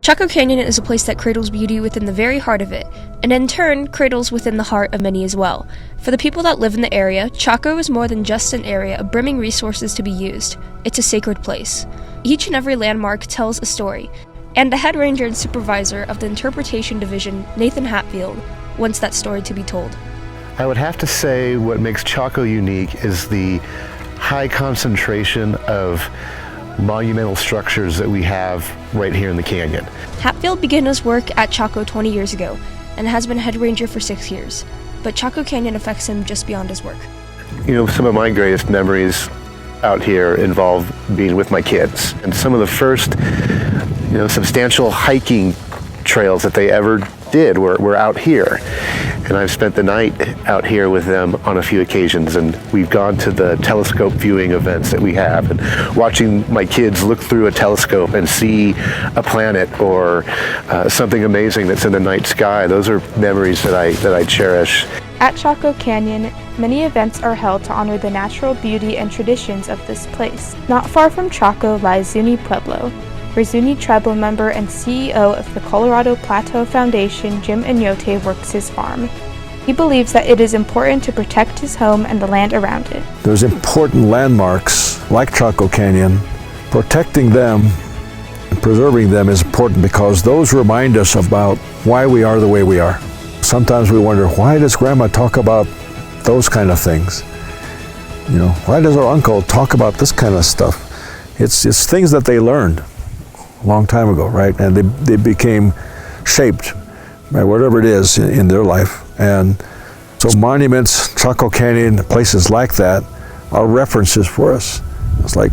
Chaco Canyon is a place that cradles beauty within the very heart of it, and in turn, cradles within the heart of many as well. For the people that live in the area, Chaco is more than just an area of brimming resources to be used. It's a sacred place. Each and every landmark tells a story, and the head ranger and supervisor of the Interpretation Division, Nathan Hatfield, wants that story to be told. I would have to say what makes Chaco unique is the high concentration of monumental structures that we have right here in the canyon. Hatfield began his work at Chaco 20 years ago and has been head ranger for 6 years, but Chaco Canyon affects him just beyond his work. You know, some of my greatest memories out here involve being with my kids, and some of the first, substantial hiking trails that they ever did were out here. And I've spent the night out here with them on a few occasions, and we've gone to the telescope viewing events that we have, and watching my kids look through a telescope and see a planet or something amazing that's in the night sky. Those are memories that I cherish. At Chaco Canyon, many events are held to honor the natural beauty and traditions of this place. Not far from Chaco lies Zuni Pueblo, where Zuni Tribal member and CEO of the Colorado Plateau Foundation, Jim Enote, works his farm. He believes that it is important to protect his home and the land around it. There's important landmarks like Chaco Canyon. Protecting them and preserving them is important because those remind us about why we are the way we are. Sometimes we wonder, why does Grandma talk about those kind of things? Why does our uncle talk about this kind of stuff? It's things that they learned a long time ago, right? And they became shaped by whatever it is in their life. And so monuments, Chaco Canyon, places like that are references for us. It's like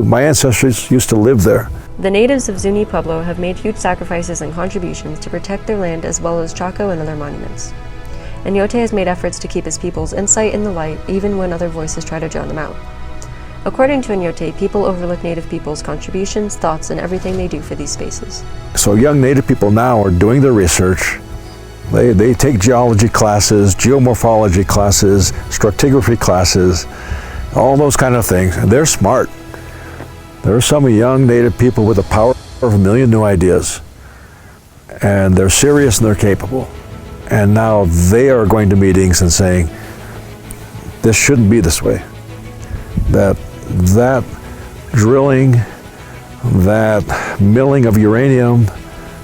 my ancestors used to live there. The natives of Zuni Pueblo have made huge sacrifices and contributions to protect their land as well as Chaco and other monuments. Enote has made efforts to keep his people's insight in the light even when other voices try to drown them out. According to Enote, people overlook Native people's contributions, thoughts, and everything they do for these spaces. So young Native people now are doing their research. They take geology classes, geomorphology classes, stratigraphy classes, all those kind of things, and they're smart. There are some young Native people with the power of a million new ideas, and they're serious and they're capable. And now they are going to meetings and saying, this shouldn't be this way. That drilling, that milling of uranium,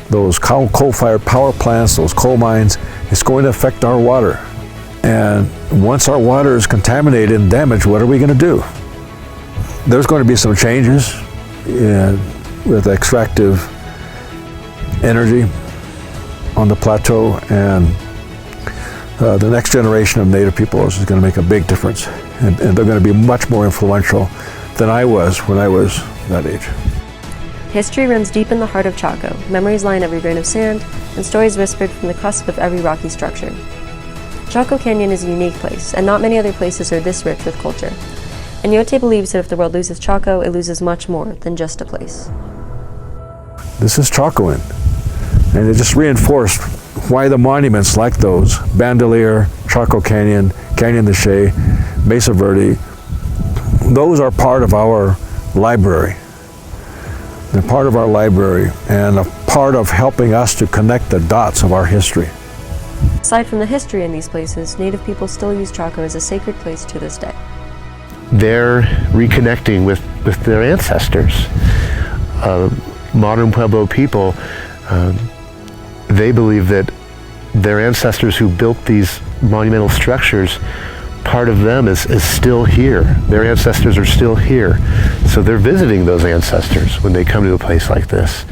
those coal-fired power plants, those coal mines, is going to affect our water. And once our water is contaminated and damaged, what are we going to do? There's going to be some changes with extractive energy on the plateau, and the next generation of Native peoples is going to make a big difference. And they're going to be much more influential than I was when I was that age. History runs deep in the heart of Chaco. Memories line every grain of sand, and stories whispered from the cusp of every rocky structure. Chaco Canyon is a unique place, and not many other places are this rich with culture. Enote believes that if the world loses Chaco, it loses much more than just a place. This is Chacoan, and it just reinforced why the monuments like those, Bandelier, Chaco Canyon, Canyon de Chelly, Mesa Verde, those are part of our library. They're part of our library and a part of helping us to connect the dots of our history. Aside from the history in these places, Native people still use Chaco as a sacred place to this day. They're reconnecting with their ancestors. Modern Pueblo people, they believe that their ancestors who built these monumental structures, part of them is still here. Their ancestors are still here. So they're visiting those ancestors when they come to a place like this.